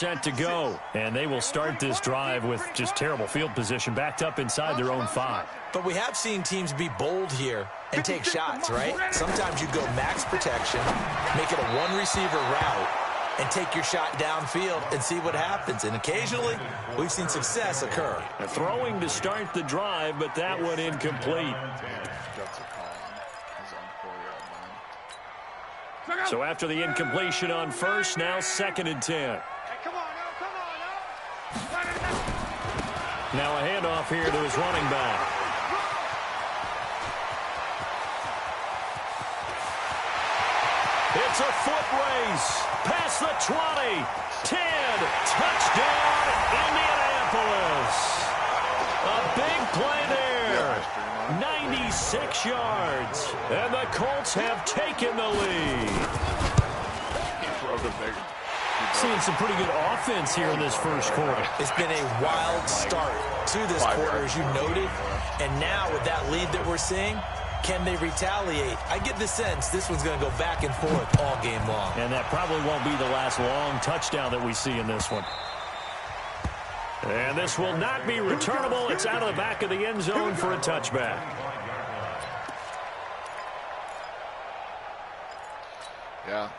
set to go. And they will start this drive with just terrible field position, backed up inside their own 5. But we have seen teams be bold here and take shots, right? Sometimes you go max protection, make it a one-receiver route, and take your shot downfield and see what happens. And occasionally, we've seen success occur. Throwing to start the drive, but that one incomplete. So after the incompletion on first, now 2nd and 10. Now a handoff here to his running back. It's a foot race. Past the 20. 10. Touchdown, Indianapolis. A big play there. 96 yards. And the Colts have taken the lead. Seeing some pretty good offense here in this first quarter. It's been a wild start to this quarter, as you noted. And now with that lead that we're seeing, can they retaliate? I get the sense this one's going to go back and forth all game long. And that probably won't be the last long touchdown that we see in this one. And this will not be returnable. It's out of the back of the end zone for a touchback. Yeah.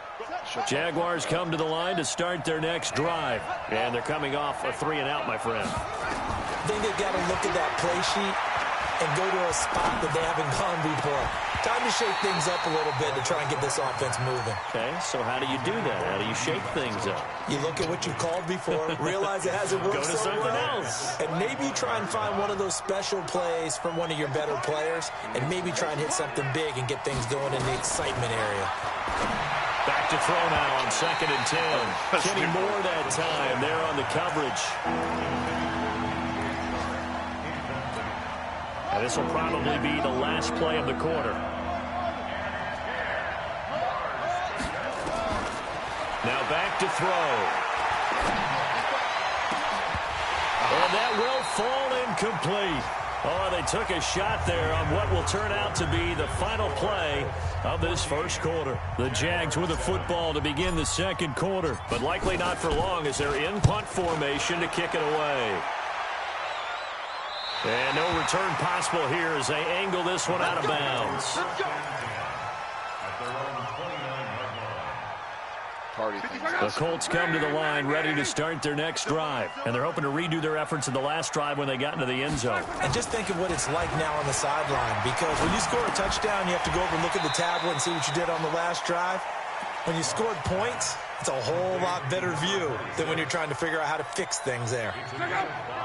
Jaguars come to the line to start their next drive. And they're coming off a 3-and-out, my friend. I think they've got to look at that play sheet and go to a spot that they haven't gone before. Time to shake things up a little bit to try and get this offense moving. Okay, so how do you do that? How do you shake things up? You look at what you called before, realize it hasn't worked Go to something else. And maybe try and find one of those special plays from one of your better players, and maybe try and hit something big and get things going in the excitement area. Back to throw now on 2nd and 10. Kenny Moore that time there on the coverage. And this will probably be the last play of the quarter. Now back to throw. And that will fall incomplete. Oh, they took a shot there on what will turn out to be the final play of this first quarter. The Jags with a football to begin the second quarter, but likely not for long as they're in punt formation to kick it away. And no return possible here as they angle this one out of bounds. The Colts come to the line ready to start their next drive. And they're hoping to redo their efforts in the last drive when they got into the end zone. And just think of what it's like now on the sideline. Because when you score a touchdown, you have to go over and look at the tablet and see what you did on the last drive. When you scored points, it's a whole lot better view than when you're trying to figure out how to fix things there.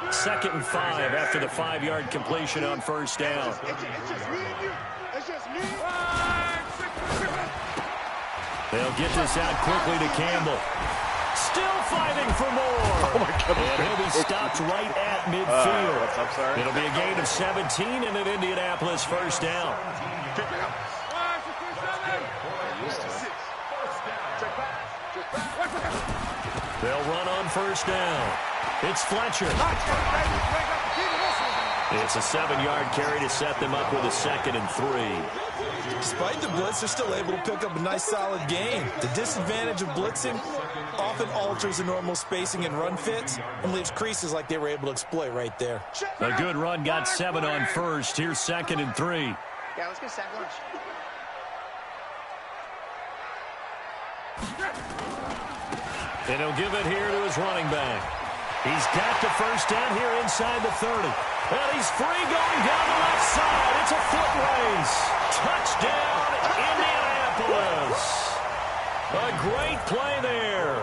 2nd and 5 after the 5-yard completion on first down. They'll get this out quickly to Campbell. Still fighting for more. Oh my God, and he'll be stopped right at midfield. It'll be a gain of 17 and an Indianapolis first down. They'll run on first down. It's Fletcher. It's a 7-yard carry to set them up with a 2nd and 3. Despite the blitz, they're still able to pick up a nice, solid gain. The disadvantage of blitzing often alters the normal spacing and run fits and leaves creases like they were able to exploit right there. A good run got 7 on first. Here's 2nd and 3. Yeah, let's get sack lunch. And he'll give it here to his running back. He's got the first down here inside the 30. And he's free going down the left side. It's a foot race. Touchdown, Indianapolis. A great play there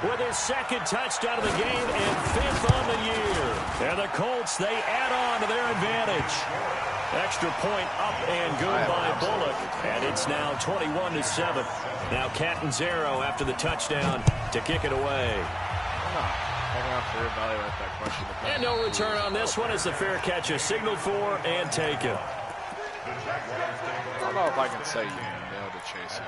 with his 2nd touchdown of the game and 5th on the year. And the Colts, they add on to their advantage. Extra point up and good by Bullock. And it's now 21-7. Now Catanzaro after the touchdown to kick it away. And no return on this one as the fair catch is signaled for and taken. I don't know if I can say you nailed to chase it.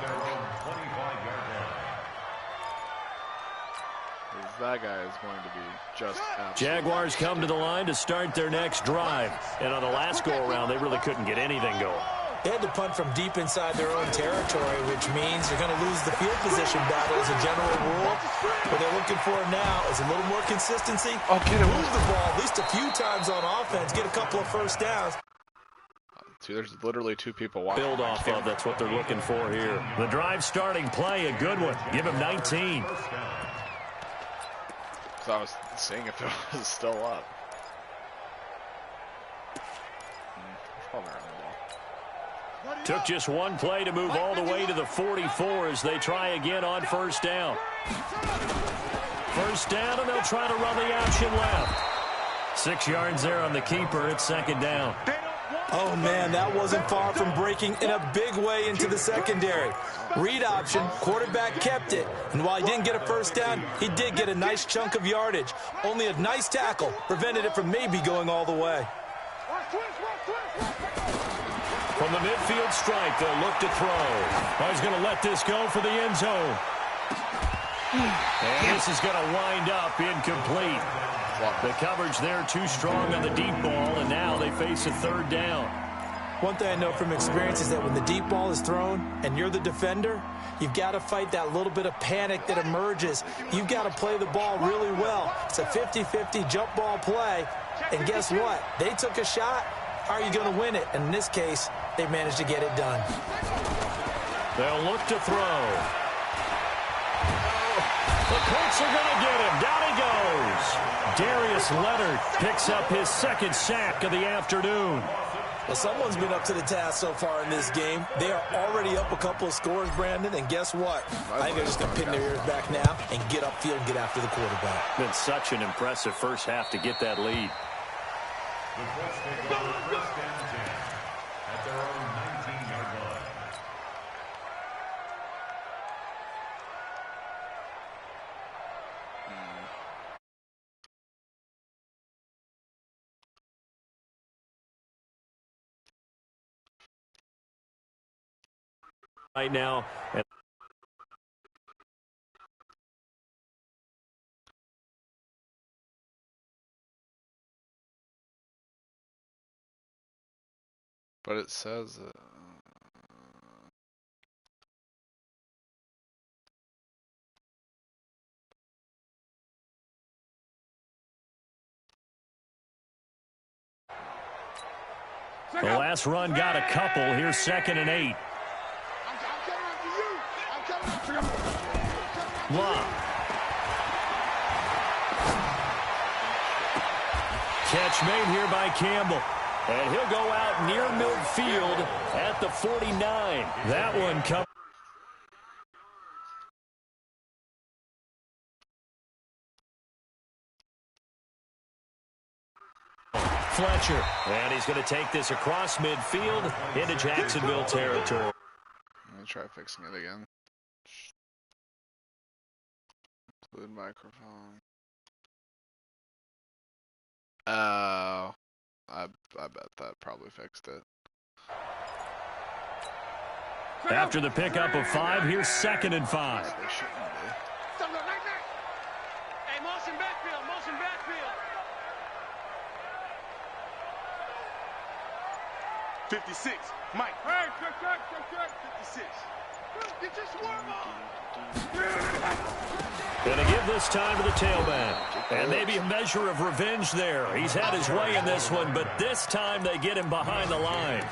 That guy is going to be just absolutely. Jaguars come to the line to start their next drive. And on the last go-around, they really couldn't get anything going. They had to punt from deep inside their own territory, which means you're going to lose the field position battle as a general rule. What they're looking for now is a little more consistency. Move the ball at least a few times on offense, get a couple of first downs. There's literally 2 people watching. Build off of, that's what they're looking for here. The drive starting play, a good one. Give him 19. So I was seeing if it was still up. Probably around the ball. Took just one play to move all the way to the 44 as they try again on first down. First down, and they'll try to run the option left. 6 yards there on the keeper. It's second down. Oh, man, that wasn't far from breaking in a big way into the secondary. Read option, quarterback kept it. And while he didn't get a first down, he did get a nice chunk of yardage. Only a nice tackle prevented it from maybe going all the way. From the midfield stripe, they'll look to throw. He's going to let this go for the end zone. And this is going to wind up incomplete. The coverage there too strong on the deep ball, and now they face a third down. One thing I know from experience is that when the deep ball is thrown and you're the defender, you've got to fight that little bit of panic that emerges. You've got to play the ball really well. It's a 50-50 jump ball play, and guess what? They took a shot. How are you going to win it? And in this case, they managed to get it done. They'll look to throw. The Colts are going to get him. Down he goes. Darius Leonard picks up his second sack of the afternoon. Well, someone's been up to the task so far in this game. They are already up a couple of scores, Brandon, and guess what? I think they're just going to pin their ears back now and get upfield and get after the quarterback. Been such an impressive first half to get that lead. The Colts take over first down 10 at their own 19-yard line. Right now. But it says The last run got a couple. Here's 2nd and 8. Long. Catch made here by Campbell. And he'll go out near midfield at the 49. That one comes. Fletcher. And he's going to take this across midfield into Jacksonville territory. I'm going to try fixing it again. Include microphone. Oh. I bet that probably fixed it. After the pickup of 5, here's 2nd and 5. They shouldn't be. Hey, motion backfield, motion backfield. 56, Mike. Hey, check. 56. Get your swarm on. Gonna give this time to the tailback. And maybe a measure of revenge there. He's had his way in this one, but this time they get him behind the line.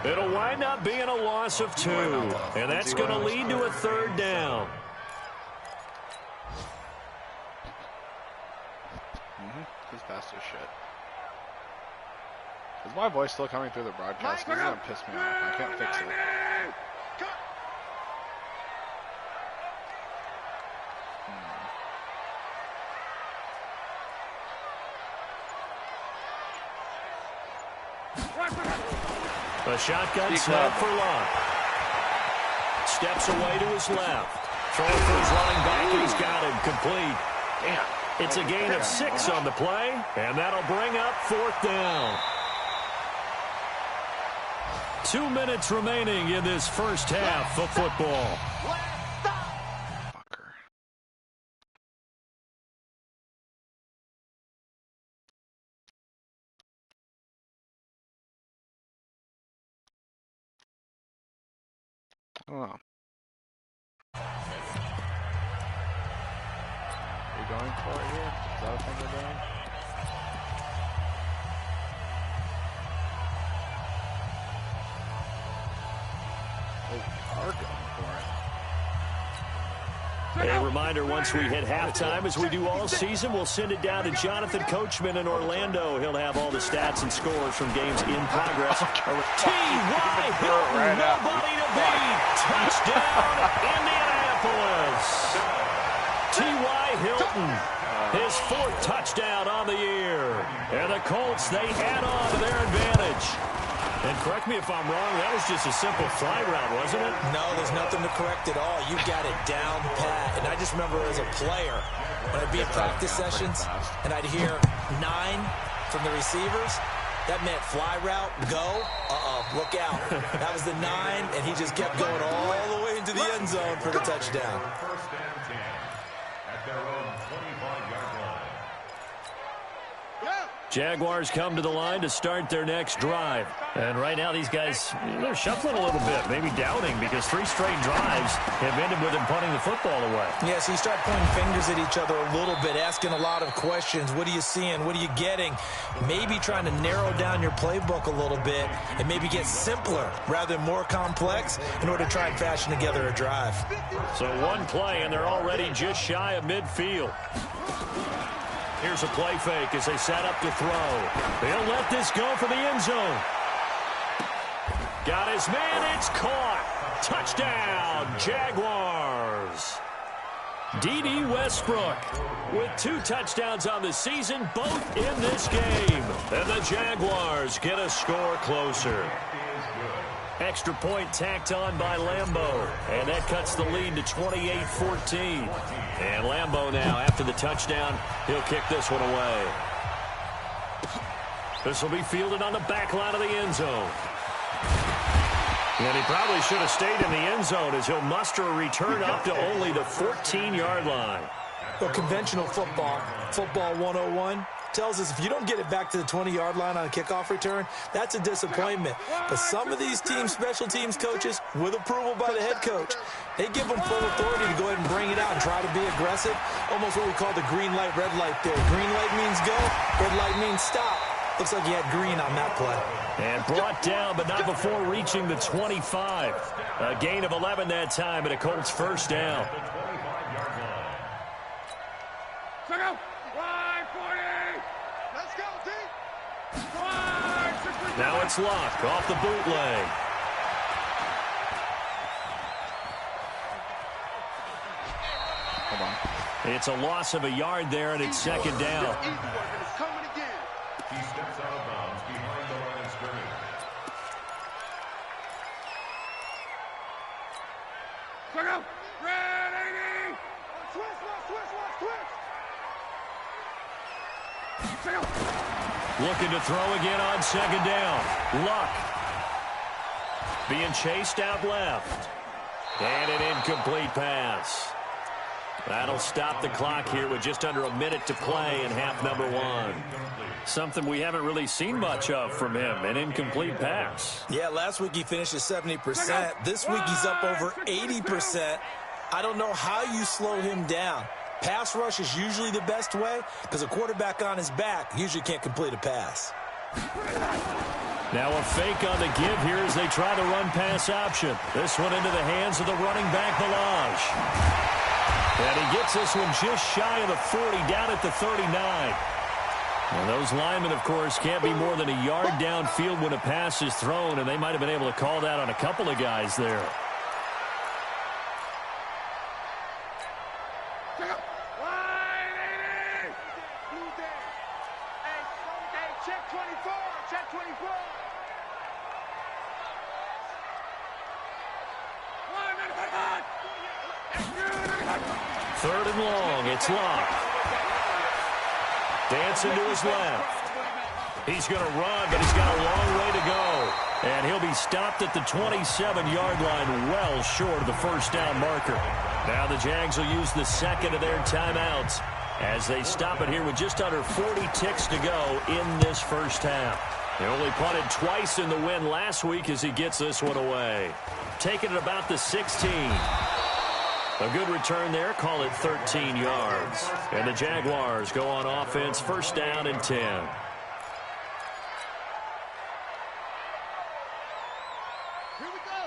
It'll wind up being a loss of 2. And that's going to lead to a third down. He's fast as shit. Is my voice still coming through the broadcast? This is gonna piss me off. I can't fix it. A shotgun snap for Locke. Steps away to his left. Throw for his running back, and he's got him complete. Damn. It's a gain of 6 on the play, and that'll bring up 4th down. 2 minutes remaining in this first half of football. Oh. We going for it here? Is that a thing we're doing? Oh, we are going for it. A reminder, once we hit halftime, as we do all season, we'll send it down to Jonathan Coachman in Orlando. He'll have all the stats and scores from games in progress. T.Y. Hilton, nobody to beat. Touchdown, Indianapolis. T.Y. Hilton, his 4th touchdown on the year. And the Colts, they add on to their advantage. And correct me if I'm wrong, that was just a simple fly route, wasn't it? No, there's nothing to correct at all. You got it down pat. And I just remember as a player, when I'd be at practice sessions, and I'd hear 9 from the receivers, that meant fly route, go, look out. That was the 9, and he just kept going all the way into the end zone for the touchdown. First and 10 at their own 25-yard line. Jaguars come to the line to start their next drive. And right now these guys, they're shuffling a little bit, maybe doubting, because 3 straight drives have ended with them punting the football away. Yeah, so you start pointing fingers at each other a little bit, asking a lot of questions. What are you seeing? What are you getting? Maybe trying to narrow down your playbook a little bit and maybe get simpler rather than more complex in order to try and fashion together a drive. So one play, and they're already just shy of midfield. Here's a play fake as they set up to throw. They'll let this go for the end zone. Got his man. It's caught. Touchdown, Jaguars. D.D. Westbrook with 2 touchdowns on the season, both in this game. And the Jaguars get a score closer. Extra point tacked on by Lambeau. And that cuts the lead to 28-14. And Lambeau now, after the touchdown, he'll kick this one away. This will be fielded on the back line of the end zone. And he probably should have stayed in the end zone as he'll muster a return up to only the 14-yard line. Well, conventional football 101, tells us if you don't get it back to the 20-yard line on a kickoff return, that's a disappointment. But some of these teams, special teams coaches, with approval by the head coach, they give them full authority to go ahead and bring it out and try to be aggressive, almost what we call the green light, red light theory. Green light means go, red light means stop. Looks like he had green on that play. And brought down, but not before reaching the 25. A gain of 11 that time, and a Colts first down. Now it's Luck off the bootleg. Hold on. It's a loss of a yard there, and it's second down. He steps out of bounds behind the line of scrimmage. Looking to throw again on second down. Luck being chased out left. And an incomplete pass. That'll stop the clock here with just under a minute to play in half number 1. Something we haven't really seen much of from him, an incomplete pass. Yeah, last week he finished at 70%. This week he's up over 80%. I don't know how you slow him down. Pass rush is usually the best way because a quarterback on his back usually can't complete a pass. Now a fake on the give here as they try the run-pass option. This one into the hands of the running back, Balaj. And he gets this one just shy of the 40, down at the 39. And those linemen, of course, can't be more than a yard downfield when a pass is thrown, and they might have been able to call that on a couple of guys there. Third and long, it's Locke. Dancing to his left. He's going to run, but he's got a long way to go. And he'll be stopped at the 27-yard line, well short of the first down marker. Now the Jags will use the second of their timeouts as they stop it here with just under 40 ticks to go in this first half. They only punted twice in the win last week as he gets this one away. Taking it about the 16. A good return there. Call it 13 yards. And the Jaguars go on offense, first down and 10.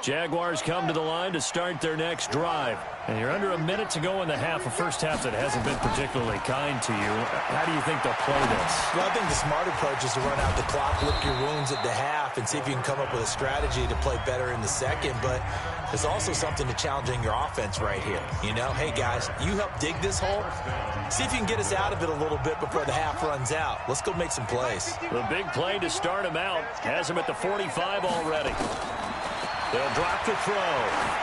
Jaguars come to the line to start their next drive. And you're under a minute to go in the half, a first half that hasn't been particularly kind to you. How do you think they'll play this? Well, I think the smart approach is to run out the clock, lick your wounds at the half, and see if you can come up with a strategy to play better in the second. But there's also something to challenging your offense right here. You know, hey, guys, you help dig this hole. See if you can get us out of it a little bit before the half runs out. Let's go make some plays. The big play to start him out has him at the 45 already. They'll drop the throw.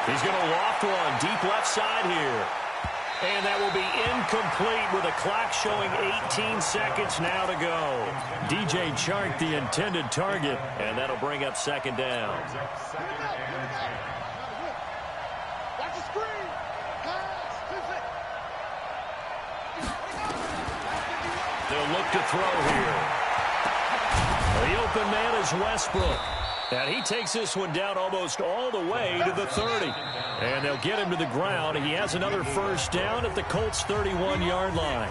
He's going to loft one deep left side here. And that will be incomplete with a clock showing 18 seconds now to go. DJ Chark, the intended target, and that'll bring up second down. They'll look to throw here. The open man is Westbrook. And he takes this one down almost all the way to the 30. And they'll get him to the ground. He has another first down at the Colts' 31-yard line.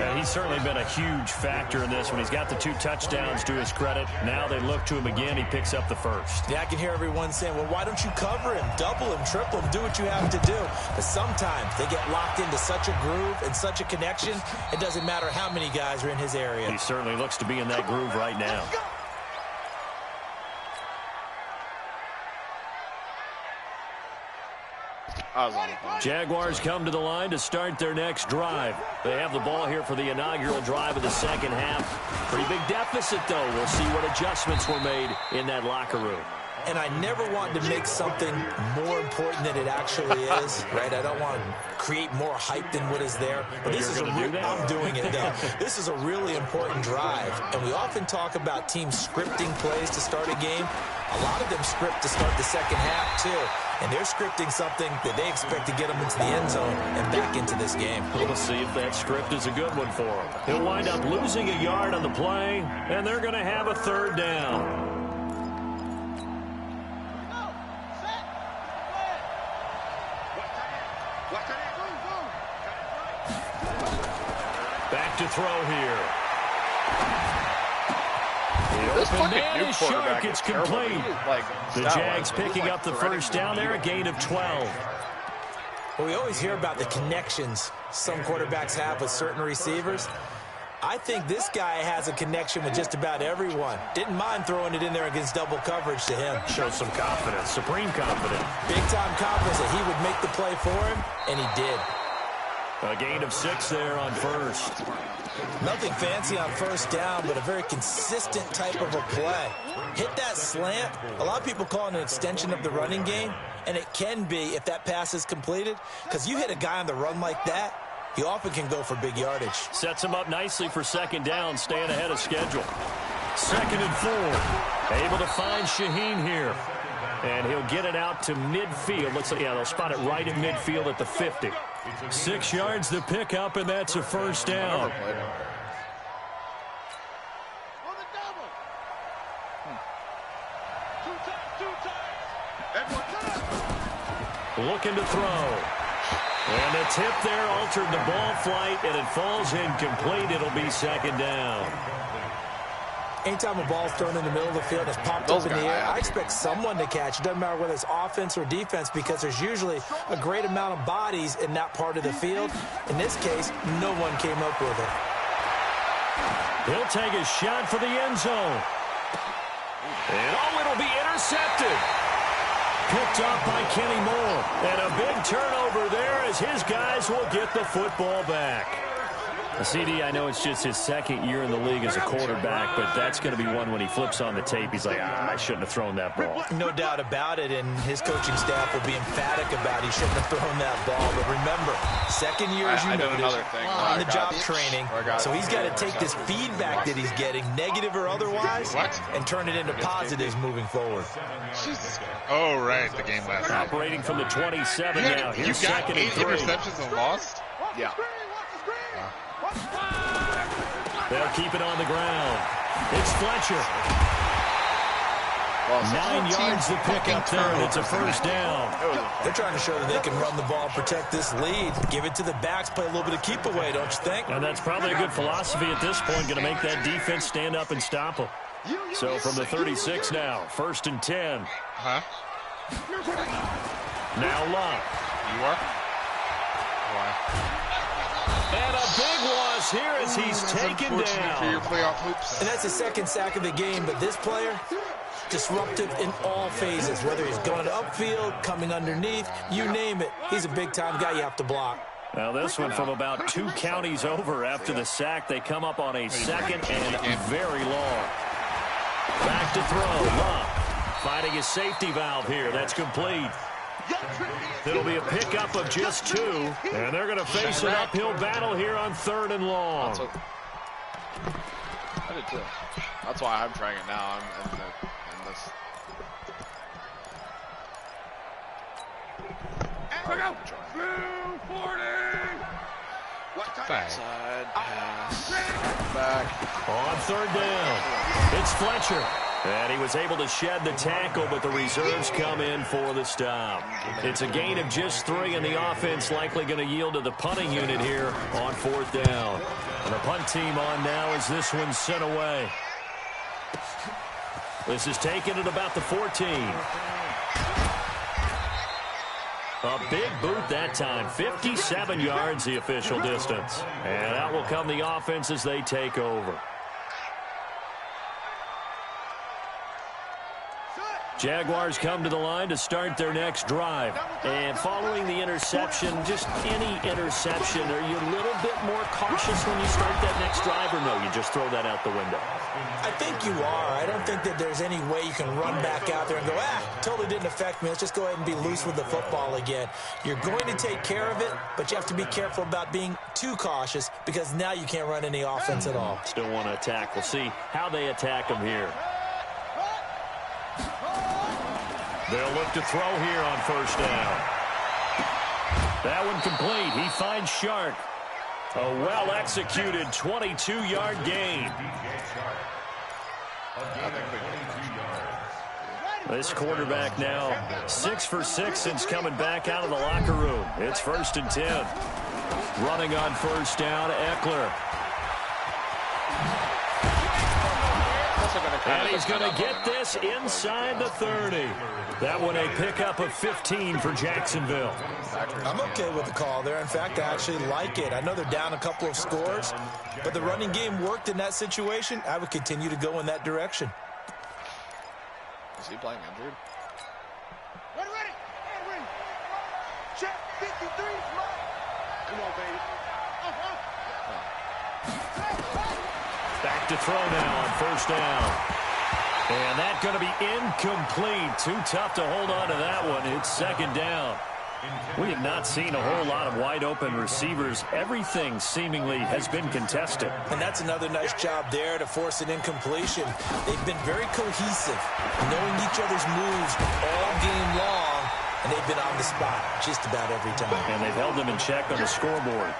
And he's certainly been a huge factor in this one. He's got the 2 touchdowns to his credit. Now they look to him again. He picks up the first. Yeah, I can hear everyone saying, well, why don't you cover him, double him, triple him, do what you have to do. But sometimes they get locked into such a groove and such a connection, it doesn't matter how many guys are in his area. He certainly looks to be in that groove right now. Jaguars come to the line to start their next drive. They have the ball here for the inaugural drive of the second half. Pretty big deficit, though. We'll see what adjustments were made in that locker room. And I never want to make something more important than it actually is, right? I don't want to create more hype than what is there. But this is I'm doing it, though. This is a really important drive. And we often talk about teams scripting plays to start a game. A lot of them script to start the second half, too. And they're scripting something that they expect to get them into the end zone and back into this game. We'll see if that script is a good one for him. He'll wind up losing a yard on the play, and they're going to have a third down. Back to throw here. This The fucking man new is quarterback Shark. It's is terrible. complete. He's like The stout. Jags He's picking like up the threading first down there, a gain of 12. Well, we always hear about the connections some quarterbacks have with certain receivers. I think this guy has a connection with just about everyone. Didn't mind throwing it in there against double coverage to him. Shows some confidence, supreme confidence. Big-time confidence that he would make the play for him, and he did. A gain of 6 there on first. Nothing fancy on first down, but a very consistent type of a play. Hit that slant. A lot of people call it an extension of the running game, and it can be if that pass is completed, because you hit a guy on the run like that, he often can go for big yardage. Sets him up nicely for second down, staying ahead of schedule. 2nd and 4. Able to find Shaheen here. And he'll get it out to midfield. Looks like, yeah, they'll spot it right in midfield at the 50. 6 yards to pick up, and that's a first down. Looking to throw. And the tip there altered the ball flight, and it falls incomplete. It'll be second down. Anytime a ball's thrown in the middle of the field, it's popped up in the air, I expect someone to catch. It doesn't matter whether it's offense or defense, because there's usually a great amount of bodies in that part of the field. In this case, no one came up with it. He'll take a shot for the end zone. And oh, it'll be intercepted. Picked up by Kenny Moore. And a big turnover there as his guys will get the football back. CD, I know it's just his second year in the league as a quarterback, but that's going to be one when he flips on the tape. He's like, I shouldn't have thrown that ball. No doubt about it, and his coaching staff will be emphatic about he shouldn't have thrown that ball. But remember, second year, as you noticed, on the job training, so he's got to take this feedback that he's getting, negative or otherwise, and turn it into positives moving forward. Oh, right, the game last night. Operating from the 27 now. Here's You got 2nd 8 and 3. interceptions and lost? Yeah. They'll keep it on the ground. It's Fletcher. 9 yards to pick up there, and it's a first down. They're trying to show that they can run the ball, protect this lead. Give it to the backs, play a little bit of keep away, don't you think? And that's probably a good philosophy at this point, going to make that defense stand up and stop them. So from the 36 now, 1st and 10. Huh? Now Love. You are? Why? And a big loss here as he's taken Unfortunate for your down. playoff hoops. And that's the second sack of the game, but this player, disruptive in all phases, whether he's going upfield, coming underneath, you name it. He's a big-time guy you have to block. Now this one from about 2 counties over after the sack. They come up on a 2nd and very long. Back to throw. Love finding his safety valve here. That's complete. It'll be a pickup of just 2, and they're going to face an uphill battle here on 3rd and long. I did too. That's why I'm trying it now. I'm in this. Side pass. Back. On 3rd down, it's Fletcher. And he was able to shed the tackle, but the reserves come in for the stop. It's a gain of just 3, and the offense likely going to yield to the punting unit here on 4th down. And the punt team on now as this one's sent away. This is taken at about the 14. A big boot that time. 57 yards the official distance. And out will come the offense as they take over. Jaguars come to the line to start their next drive. And following the interception, just any interception, are you a little bit more cautious when you start that next drive, or no, you just throw that out the window? I think you are. I don't think that there's any way you can run back out there and go, totally didn't affect me. Let's just go ahead and be loose with the football again. You're going to take care of it, but you have to be careful about being too cautious because now you can't run any offense at all. Still want to attack. We'll see how they attack them here. They'll look to throw here on 1st down. That one complete. He finds Shark. A well-executed 22-yard gain. This quarterback now 6 for 6 since coming back out of the locker room. It's 1st and 10. Running on 1st down, Eckler. And he's going to get this inside the 30. That one a pickup of 15 for Jacksonville. I'm okay with the call there. In fact, I actually like it. I know they're down a couple of scores, but the running game worked in that situation. I would continue to go in that direction. Is he playing injured? Ready. Check 53. Come on, baby. Back to throw now on 1st down. And that's going to be incomplete. Too tough to hold on to that one. It's 2nd down. We have not seen a whole lot of wide-open receivers. Everything seemingly has been contested. And that's another nice job there to force an incompletion. They've been very cohesive, knowing each other's moves all game long, and they've been on the spot just about every time. And they've held them in check on the scoreboard.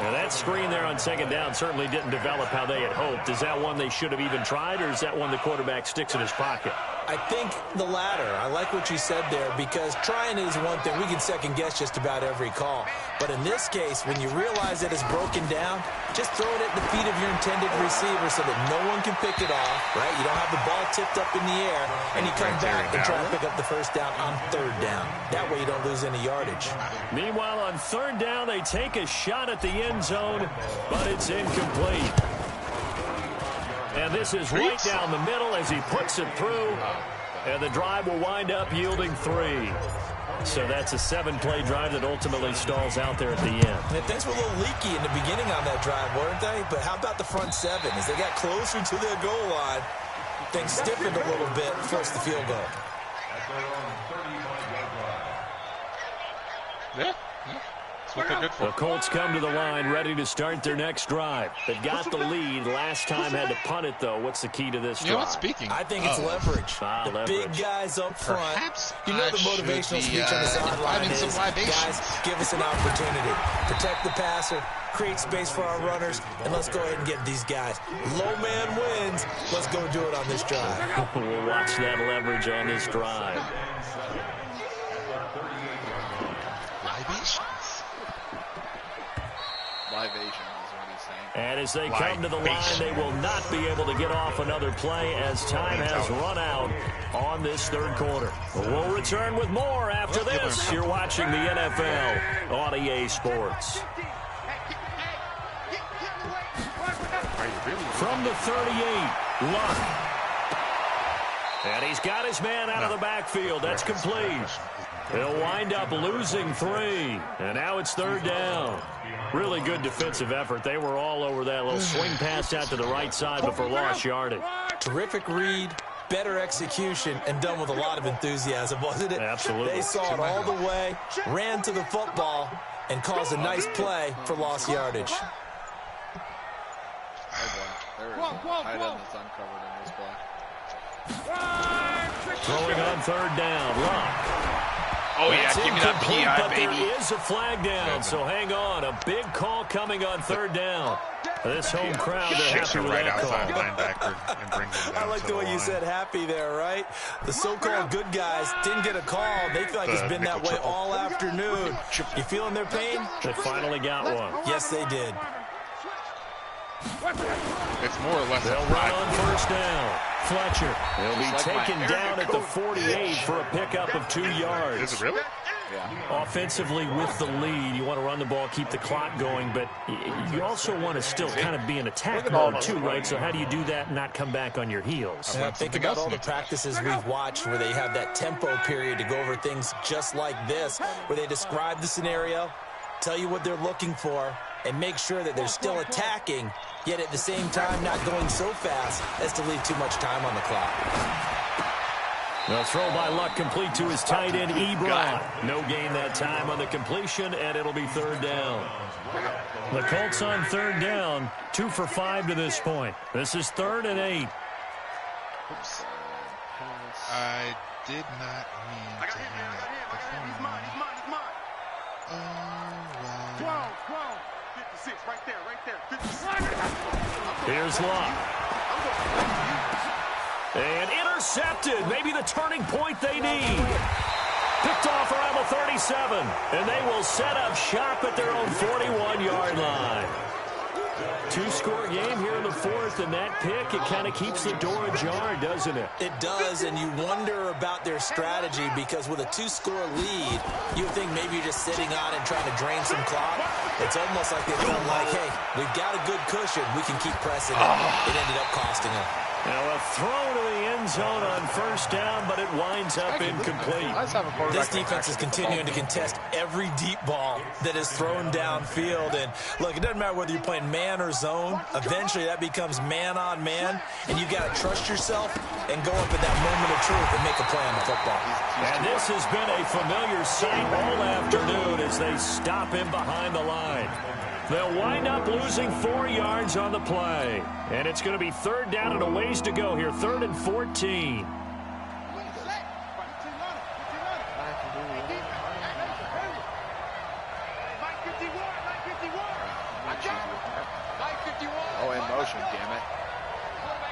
Now that screen there on 2nd down certainly didn't develop how they had hoped. Is that one they should have even tried, or is that one the quarterback sticks in his pocket? I think the latter. I like what you said there, because trying is one thing. We can second-guess just about every call. But in this case, when you realize that it's broken down, just throw it at the feet of your intended receiver so that no one can pick it off, right? You don't have the ball tipped up in the air, and you come back and try to pick up the 1st down on 3rd down. That way you don't lose any yardage. Meanwhile, on 3rd down, they take a shot at the end zone, but it's incomplete. And this is right down the middle as he puts it through. And the drive will wind up yielding 3. So that's a 7-play drive that ultimately stalls out there at the end. And things were a little leaky in the beginning on that drive, weren't they? But how about the front 7? As they got closer to their goal line, things stiffened a little bit, forced the field goal. Yeah. What they're good for. The Colts come to the line ready to start their next drive. They've got the lead. Last time had to punt it, though. What's the key to this drive? You know what, speaking? I think it's leverage. The leverage. Big guys up front. Perhaps you know the motivational speech on the sideline is, guys, give us an opportunity. Protect the passer, create space for our runners, and let's go ahead and get these guys. Low man wins. Let's go do it on this drive. We'll watch that leverage on this drive. Livations is what he's saying. And as they come to the line, they will not be able to get off another play as time has run out on this third quarter. We'll return with more after this. You're watching the NFL on EA Sports. From the 38, Luck. And he's got his man out of the backfield. That's complete. They'll wind up losing 3. And now it's third down. Really good defensive effort. They were all over that little swing pass out to the right side before lost yardage. Terrific read, better execution, and done with a lot of enthusiasm, wasn't it? Absolutely. They saw it all the way, ran to the football, and caused a nice play for lost yardage. There is a tight end that's uncovered in this play. Throwing on third down. Luck. Oh, yeah, That's give me that incomplete, PI, but baby. there is a flag down, so hang on. A big call coming on third down. This home crowd, they're Shifts happy it with right that outside call. linebacker and brings him down. I like to the way you line. said happy there, right? The so-called good guys didn't get a call. They feel like it's been that way all afternoon. You feeling their pain? They finally got one. Yes, they did. It's more or less They'll a run 5. on first down. Fletcher. He'll be Just like taken my down at the 48 for a pickup of 2 yards. Is it really? Yeah. Offensively with the lead, you want to run the ball, keep the clock going, but you also want to still kind of be in attack mode too, right? So how do you do that and not come back on your heels? Yeah, think about all the practices we've watched where they have that tempo period to go over things just like this, where they describe the scenario, tell you what they're looking for, and make sure that they're still attacking, yet at the same time not going so fast as to leave too much time on the clock. The throw by Luck complete to his tight end, Ebron. No gain that time on the completion, and it'll be third down. The Colts on third down, 2 for 5 to this point. This is 3rd and 8. Oops. I did not mean to hang up the phone. Oh, wow. 56, right there. 56. Here's Luck. And intercepted. Maybe the turning point they need. Picked off around the 37. And they will set up shop at their own 41-yard line. 2-score game here in the 4th, and that pick, it kind of keeps the door ajar, doesn't it? It does, and you wonder about their strategy because with a 2-score lead, you would think maybe you're just sitting on and trying to drain some clock. It's almost like they felt like, hey, we've got a good cushion. We can keep pressing it. It ended up costing them. Now a throw to the end zone on first down, but it winds up incomplete. This defense is continuing to contest every deep ball that is thrown downfield. And look, it doesn't matter whether you're playing man or zone. Eventually that becomes man on man, and you've got to trust yourself and go up at that moment of truth and make a play on the football. And this has been a familiar sight all afternoon as they stop him behind the line. They'll wind up losing 4 yards on the play. And it's going to be third down and a ways to go here. 3rd and 14. Oh, in motion, damn it.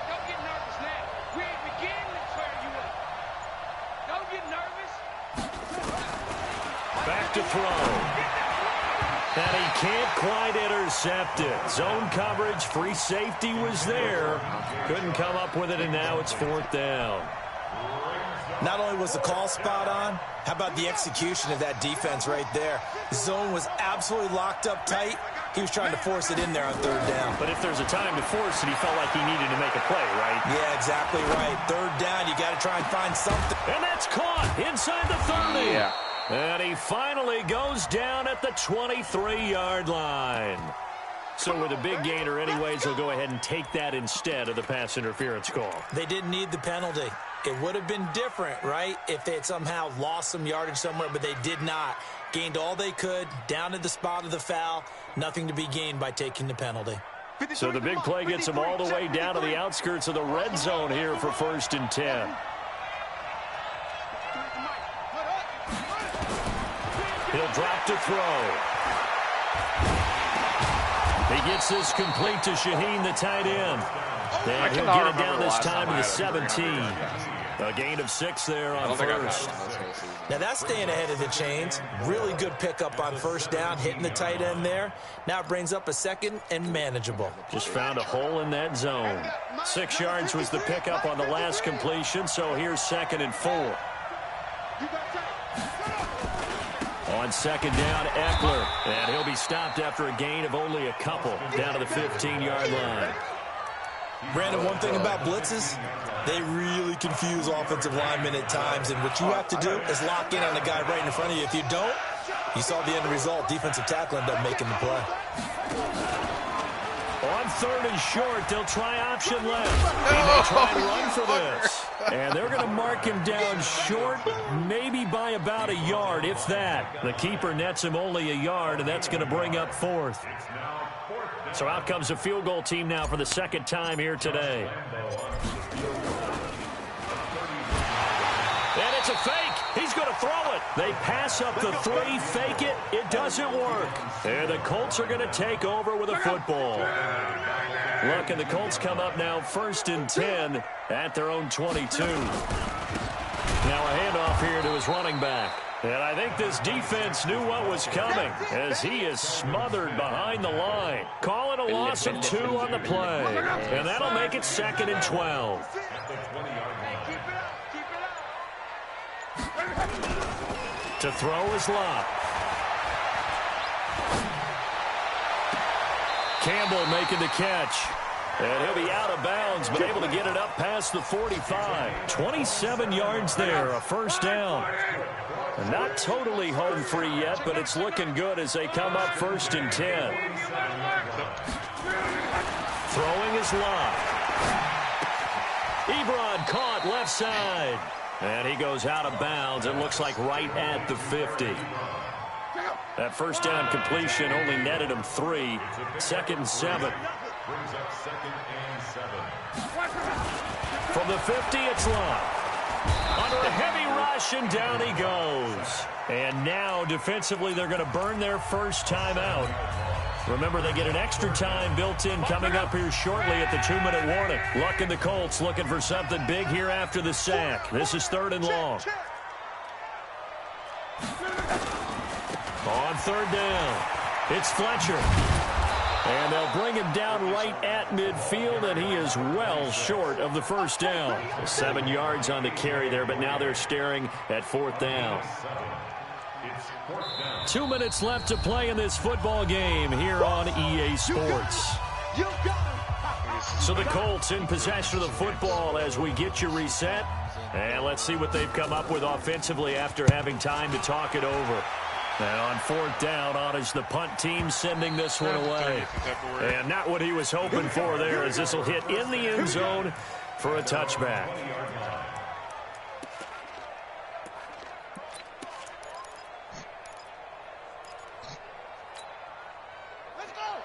Don't get nervous now. We ain't beginning to tear you up. Don't get nervous. Back to throw. And he can't quite intercept it. Zone coverage, free safety was there. Couldn't come up with it, and now it's 4th down. Not only was the call spot on, how about the execution of that defense right there? The zone was absolutely locked up tight. He was trying to force it in there on third down. But if there's a time to force it, he felt like he needed to make a play, right? Yeah, exactly right. Third down, you got to try and find something. And that's caught inside the 30. Yeah. And he finally goes down at the 23-yard line. So with a big gainer anyways, he'll go ahead and take that instead of the pass interference call. They didn't need the penalty. It would have been different, right, if they had somehow lost some yardage somewhere, but they did not. Gained all they could, down to the spot of the foul. Nothing to be gained by taking the penalty. So the big play gets him all the way down to the outskirts of the red zone here for 1st and 10. He'll drop to throw. He gets this complete to Shaheen, the tight end. And he'll cannot get it remember down the this last time to time I the had a 17. touchdown pass. A gain of 6 there I on don't think I've had first. one this whole season. Now that's staying ahead of the chains. Really good pickup on first down, hitting the tight end there. Now it brings up a second and manageable. Just found a hole in that zone. 6 yards was the pickup on the last completion, so here's 2nd and 4. On 2nd down, Eckler. And he'll be stopped after a gain of only a couple down to the 15-yard line. Brandon, one thing about blitzes, they really confuse offensive linemen at times, and what you have to do is lock in on the guy right in front of you. If you don't, you saw the end result. Defensive tackle ended up making the play. On 3rd and short, they'll try option left. He may try and run for this. And they're going to mark him down short, maybe by about a yard, if that. The keeper nets him only a yard, and that's going to bring up 4th. So out comes a field goal team now for the 2nd time here today. And it's a fake. He's going to throw it. They pass up the 3, fake it. It doesn't work. And the Colts are going to take over with a football. Look, and the Colts come up now 1st and 10 at their own 22. Now a handoff here to his running back. And I think this defense knew what was coming as he is smothered behind the line. Call it a loss of 2 on the play. And that'll make it 2nd and 12. To throw is Lott. Campbell making the catch. And he'll be out of bounds, but able to get it up past the 45. 27 yards there, a 1st down. Not totally home free yet, but it's looking good as they come up 1st and 10. Throwing is Lott. Ebron caught left side. And he goes out of bounds. It looks like right at the 50. That 1st down completion only netted him 3. 2nd and 7. From the 50, it's Lott. Under a heavy rush, and down he goes. And now, defensively, they're going to burn their first timeout. Remember, they get an extra time built in coming up here shortly at the 2-minute warning. Luck and the Colts looking for something big here after the sack. This is 3rd and long. On 3rd down, it's Fletcher. And they'll bring him down right at midfield, and he is well short of the 1st down. 7 yards on the carry there, but now they're staring at 4th down. 2 minutes left to play in this football game here on EA Sports. So the Colts in possession of the football as we get you reset. And let's see what they've come up with offensively after having time to talk it over. And on 4th down, on is the punt team sending this one away. And not what he was hoping for there, as this will hit in the end zone for a touchback.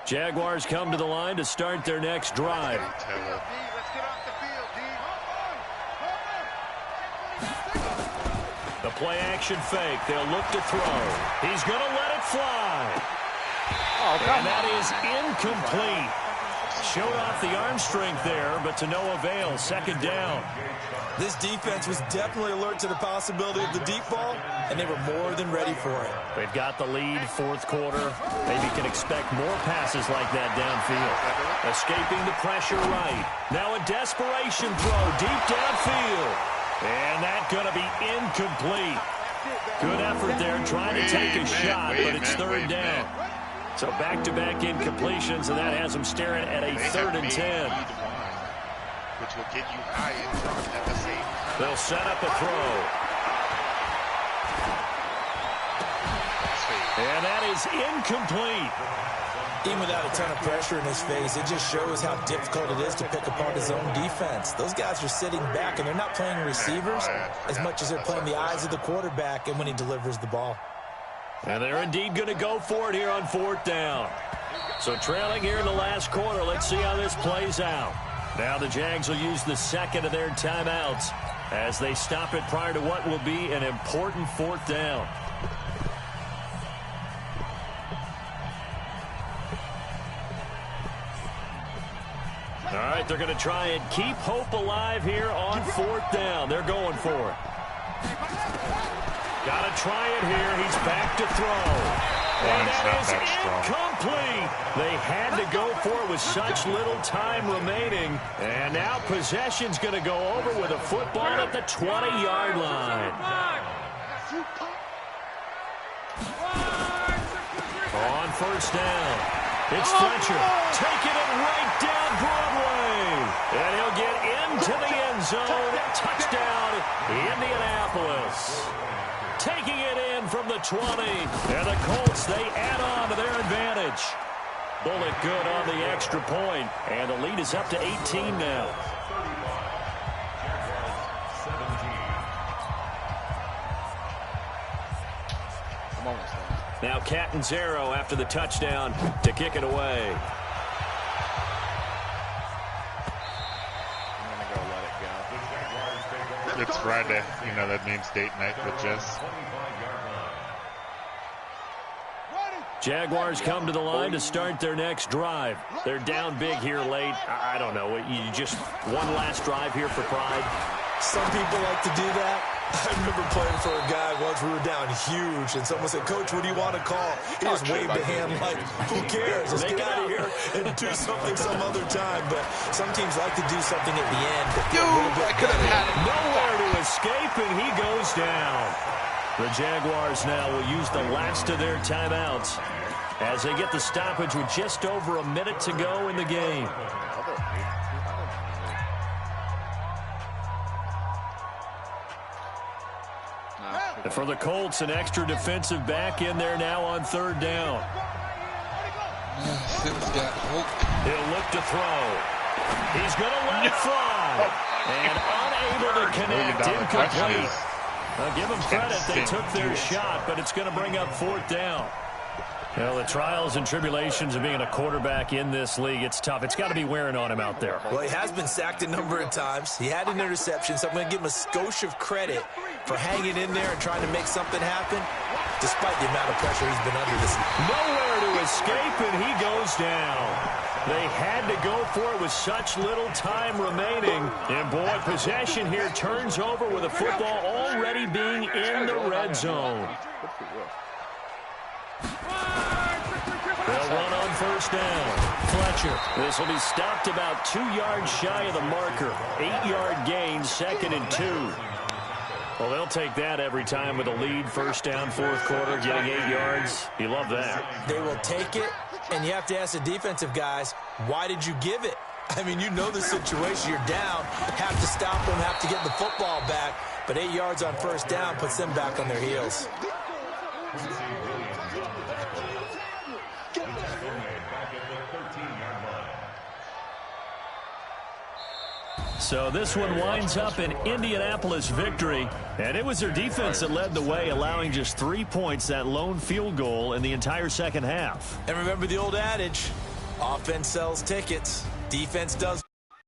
Jaguars come to the line to start their next drive. The play-action fake. They'll look to throw. He's going to let it fly. And that is incomplete. Showed off the arm strength there, but to no avail. 2nd down. This defense was definitely alert to the possibility of the deep ball, and they were more than ready for it. They've got the lead, 4th quarter. Maybe can expect more passes like that downfield. Escaping the pressure right. Now a desperation throw deep downfield. And that's going to be incomplete. Good effort there trying to take a shot, but it's 3rd down. So back-to-back incompletions, and that has them staring at a 3rd and 10. Which will get you high in front at the same time. They'll set up a throw. And that is incomplete. Even without a ton of pressure in his face, it just shows how difficult it is to pick apart his own defense. Those guys are sitting back, and they're not playing receivers as much as they're playing the eyes of the quarterback and when he delivers the ball. And they're indeed going to go for it here on 4th down. So trailing here in the last quarter, let's see how this plays out. Now the Jags will use the 2nd of their timeouts as they stop it prior to what will be an important 4th down. All right, they're going to try and keep hope alive here on 4th down. They're going for it. Got to try it here. He's back to throw. And that is incomplete. They had to go for it with such little time remaining. And now possession's going to go over with a football at the 20-yard line. On 1st down, it's Fletcher taking it right down Broadway. And he'll get into the end zone. Touchdown, Indianapolis. Taking it in from the 20. And the Colts, they add on to their advantage. Bullet good on the extra point. And the lead is up to 18 now. Now Catanzaro after the touchdown to kick it away. I'm going to go let it go. It's Friday. You know that means date night with Jess. Jaguars come to the line to start their next drive. They're down big here late. I don't know. You just one last drive here for pride. Some people like to do that. I remember playing for a guy once. We were down huge, and someone said, "Coach, what do you want to call?" He just waved a hand like, "Who cares? Let's get out of here and do something some other time." But some teams like to do something at the end. I could have had it. Nowhere to escape, and he goes down. The Jaguars now will use the last of their timeouts as they get the stoppage with just over a minute to go in the game. And for the Colts, an extra defensive back in there now on 3rd down. Sims got hope. He'll look to throw. He's going to let it fly. And unable to connect, incomplete. I'll give them credit. They took their shot, but it's going to bring up 4th down. Well, the trials and tribulations of being a quarterback in this league, it's tough. It's got to be wearing on him out there. Well, he has been sacked a number of times. He had an interception, so I'm going to give him a skosh of credit for hanging in there and trying to make something happen, despite the amount of pressure he's been under this. Nowhere to escape, and he goes down. They had to go for it with such little time remaining. And, boy, possession here turns over with a football already being in the red zone. They'll run on 1st down. Fletcher. This will be stopped about 2 yards shy of the marker. 8-yard gain, 2nd and 2. Well, they'll take that every time with a lead. 1st down, 4th quarter, getting 8 yards. You love that. They will take it, and you have to ask the defensive guys, why did you give it? I mean, you know the situation. You're down, have to stop them, have to get the football back. But 8 yards on 1st down puts them back on their heels. So this one winds up an Indianapolis victory, and it was their defense that led the way, allowing just 3 points, that lone field goal in the entire second half. And remember the old adage, offense sells tickets, defense does.